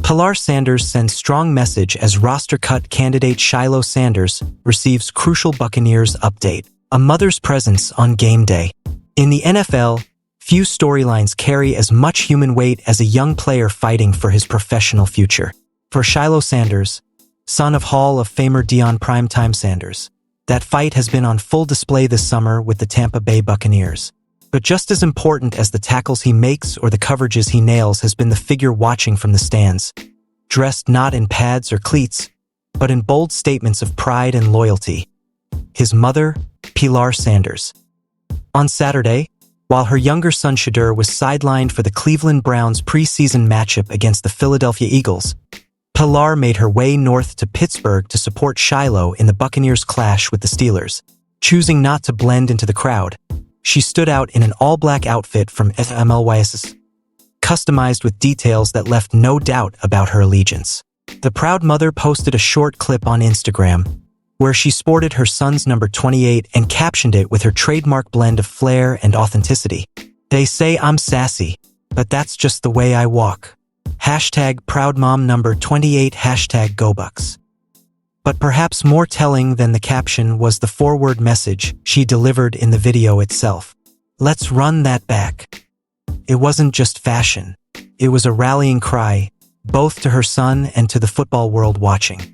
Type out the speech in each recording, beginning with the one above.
Pilar Sanders sends strong message as roster cut candidate Shilo Sanders receives crucial Buccaneers update. A mother's presence on game day. In the NFL, few storylines carry as much human weight as a young player fighting for his professional future. For Shilo Sanders, son of Hall of Famer Deion Primetime Sanders, that fight has been on full display this summer with the Tampa Bay Buccaneers. But just as important as the tackles he makes or the coverages he nails has been the figure watching from the stands, dressed not in pads or cleats, but in bold statements of pride and loyalty. His mother, Pilar Sanders. On Saturday, while her younger son Shadur was sidelined for the Cleveland Browns preseason matchup against the Philadelphia Eagles, Pilar made her way north to Pittsburgh to support Shiloh in the Buccaneers' clash with the Steelers. Choosing not to blend into the crowd, she stood out in an all-black outfit from FMLYS, customized with details that left no doubt about her allegiance. The proud mother posted a short clip on Instagram, where she sported her son's number 28 and captioned it with her trademark blend of flair and authenticity. "They say I'm sassy, but that's just the way I walk. #ProudMom number 28 #GoBucks." But perhaps more telling than the caption was the forward message she delivered in the video itself. "Let's run that back." It wasn't just fashion. It was a rallying cry, both to her son and to the football world watching.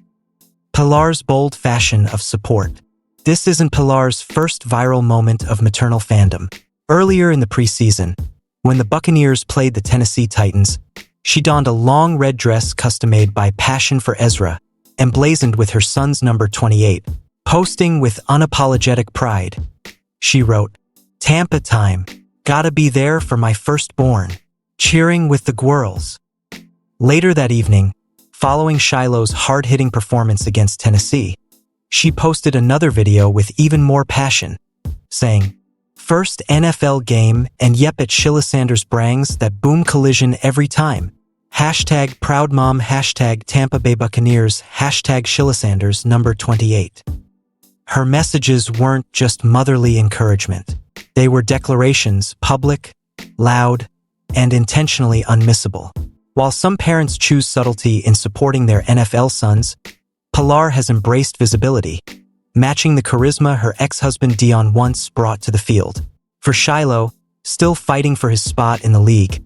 Pilar's bold fashion of support. This isn't Pilar's first viral moment of maternal fandom. Earlier in the preseason, when the Buccaneers played the Tennessee Titans, she donned a long red dress custom-made by Passion for Ezra, emblazoned with her son's number 28. Posting with unapologetic pride, she wrote, "Tampa time, gotta be there for my firstborn, cheering with the Gwirls." Later that evening, following Shiloh's hard-hitting performance against Tennessee, she posted another video with even more passion, saying, "First NFL game and yep at Shilo Sanders brangs that boom collision every time. #ProudMom #Tampa Bay Buccaneers #Shilo Sanders number 28. Her messages weren't just motherly encouragement. They were declarations, public, loud, and intentionally unmissable. While some parents choose subtlety in supporting their NFL sons, Pilar has embraced visibility, matching the charisma her ex-husband Deion once brought to the field. For Shiloh, still fighting for his spot in the league,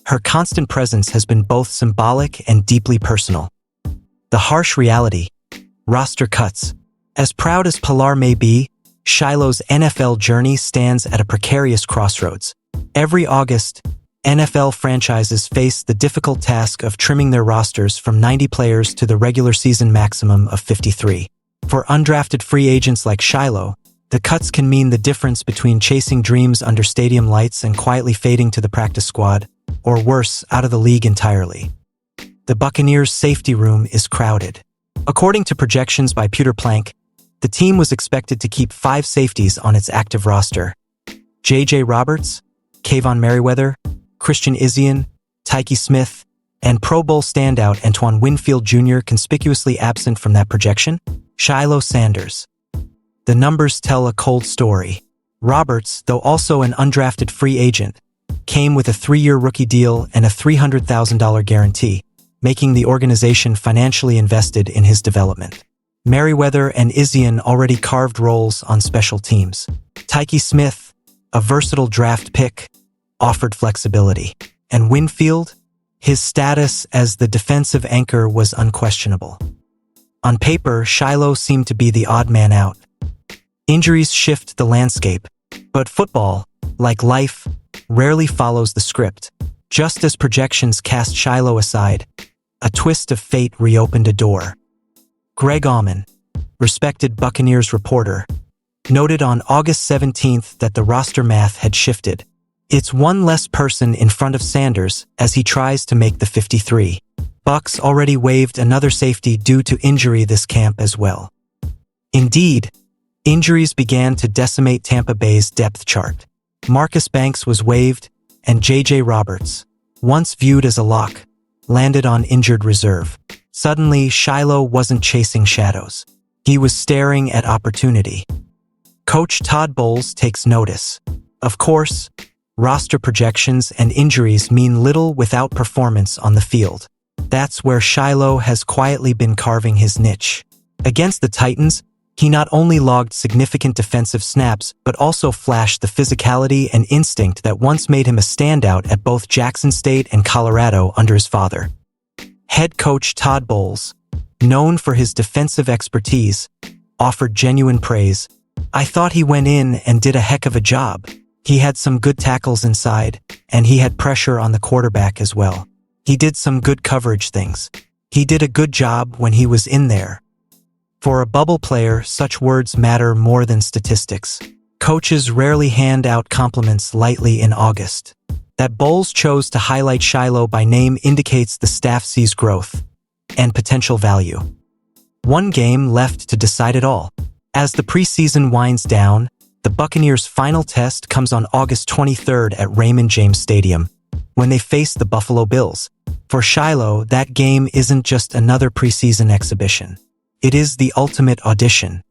her constant presence has been both symbolic and deeply personal. The harsh reality, roster cuts. As proud as Pilar may be, Shiloh's NFL journey stands at a precarious crossroads. Every August, NFL franchises face the difficult task of trimming their rosters from 90 players to the regular season maximum of 53. For undrafted free agents like Shiloh, the cuts can mean the difference between chasing dreams under stadium lights and quietly fading to the practice squad, or worse, out of the league entirely. The Buccaneers' safety room is crowded. According to projections by Peter Plank, the team was expected to keep 5 safeties on its active roster. J.J. Roberts, Kayvon Merriweather, Christian Izien, Tyke Smith, and Pro Bowl standout Antoine Winfield Jr. conspicuously absent from that projection. Shilo Sanders. The numbers tell a cold story. Roberts, though also an undrafted free agent, came with a 3-year rookie deal and a $300,000 guarantee, making the organization financially invested in his development. Merriweather and Izien already carved roles on special teams. Tyke Smith, a versatile draft pick, offered flexibility. And Winfield, his status as the defensive anchor was unquestionable. On paper, Shiloh seemed to be the odd man out. Injuries shift the landscape, but football, like life, rarely follows the script. Just as projections cast Shiloh aside, a twist of fate reopened a door. Greg Auman, respected Buccaneers reporter, noted on August 17th that the roster math had shifted. It's one less person in front of Sanders as he tries to make the 53. Bucs already waived another safety due to injury this camp as well. Indeed, injuries began to decimate Tampa Bay's depth chart. Marcus Banks was waived, and J.J. Roberts, once viewed as a lock, landed on injured reserve. Suddenly, Shiloh wasn't chasing shadows. He was staring at opportunity. Coach Todd Bowles takes notice. Of course, roster projections and injuries mean little without performance on the field. That's where Shiloh has quietly been carving his niche. Against the Titans, he not only logged significant defensive snaps, but also flashed the physicality and instinct that once made him a standout at both Jackson State and Colorado under his father. Head coach Todd Bowles, known for his defensive expertise, offered genuine praise. "I thought he went in and did a heck of a job. He had some good tackles inside, and he had pressure on the quarterback as well. He did some good coverage things. He did a good job when he was in there." For a bubble player, such words matter more than statistics. Coaches rarely hand out compliments lightly in August. That Bowles chose to highlight Shiloh by name indicates the staff sees growth and potential value. One game left to decide it all. As the preseason winds down, the Buccaneers' final test comes on August 23rd at Raymond James Stadium, when they face the Buffalo Bills. For Shiloh, that game isn't just another preseason exhibition. It is the ultimate audition.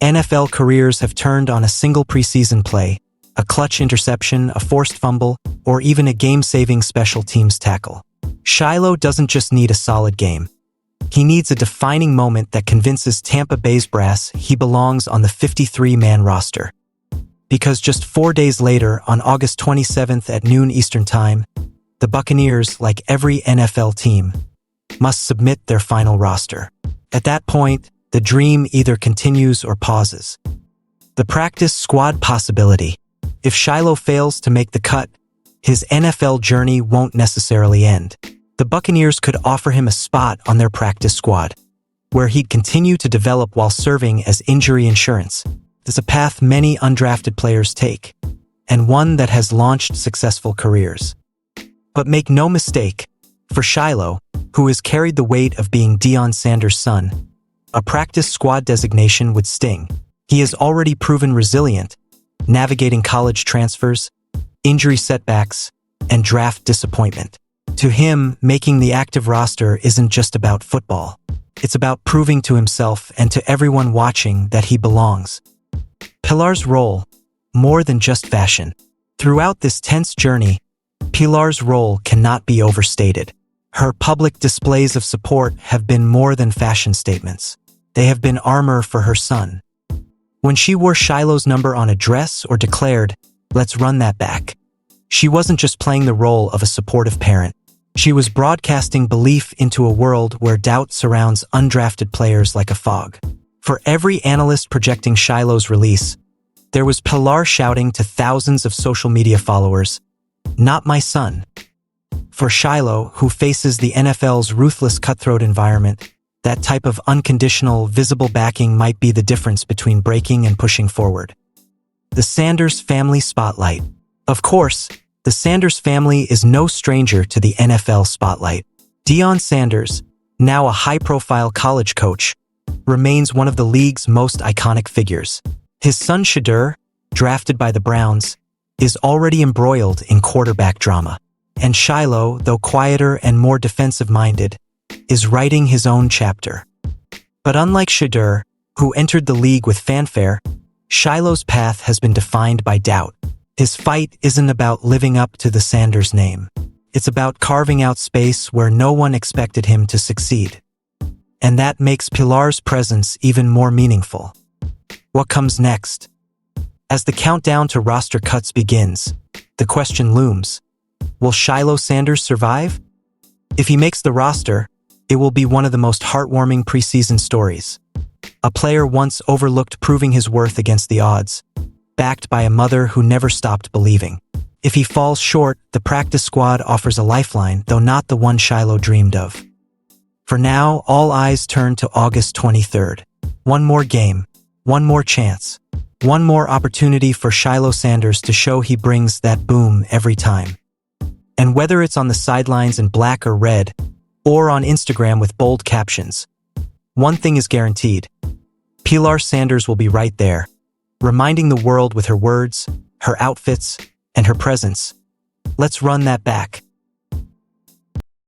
NFL careers have turned on a single preseason play, a clutch interception, a forced fumble, or even a game-saving special teams tackle. Shiloh doesn't just need a solid game. He needs a defining moment that convinces Tampa Bay's brass he belongs on the 53-man roster. Because just 4 days later, on August 27th at noon Eastern Time, the Buccaneers, like every NFL team, must submit their final roster. At that point, the dream either continues or pauses. The practice squad possibility. If Shiloh fails to make the cut, his NFL journey won't necessarily end. The Buccaneers could offer him a spot on their practice squad, where he'd continue to develop while serving as injury insurance. It's a path many undrafted players take, and one that has launched successful careers. But make no mistake, for Shiloh, who has carried the weight of being Deion Sanders' son, a practice squad designation would sting. He has already proven resilient, navigating college transfers, injury setbacks, and draft disappointment. To him, making the active roster isn't just about football. It's about proving to himself and to everyone watching that he belongs. Pilar's role, more than just fashion. Throughout this tense journey, Pilar's role cannot be overstated. Her public displays of support have been more than fashion statements. They have been armor for her son. When she wore Shiloh's number on a dress or declared, "Let's run that back," she wasn't just playing the role of a supportive parent. She was broadcasting belief into a world where doubt surrounds undrafted players like a fog. For every analyst projecting Shiloh's release, there was Pilar shouting to thousands of social media followers, "Not my son." For Shiloh, who faces the NFL's ruthless cutthroat environment, that type of unconditional, visible backing might be the difference between breaking and pushing forward. The Sanders family spotlight. Of course, the Sanders family is no stranger to the NFL spotlight. Deion Sanders, now a high-profile college coach, remains one of the league's most iconic figures. His son Shilo, drafted by the Browns, is already embroiled in quarterback drama. And Shiloh, though quieter and more defensive-minded, is writing his own chapter. But unlike Shilo, who entered the league with fanfare, Shiloh's path has been defined by doubt. His fight isn't about living up to the Sanders name. It's about carving out space where no one expected him to succeed. And that makes Pilar's presence even more meaningful. What comes next? As the countdown to roster cuts begins, the question looms. Will Shiloh Sanders survive? If he makes the roster, it will be one of the most heartwarming preseason stories. A player once overlooked proving his worth against the odds, backed by a mother who never stopped believing. If he falls short, the practice squad offers a lifeline, though not the one Shiloh dreamed of. For now, all eyes turn to August 23rd. One more game, one more chance, one more opportunity for Shiloh Sanders to show he brings that boom every time. And whether it's on the sidelines in black or red, or on Instagram with bold captions, one thing is guaranteed. Pilar Sanders will be right there, reminding the world with her words, her outfits, and her presence. Let's run that back.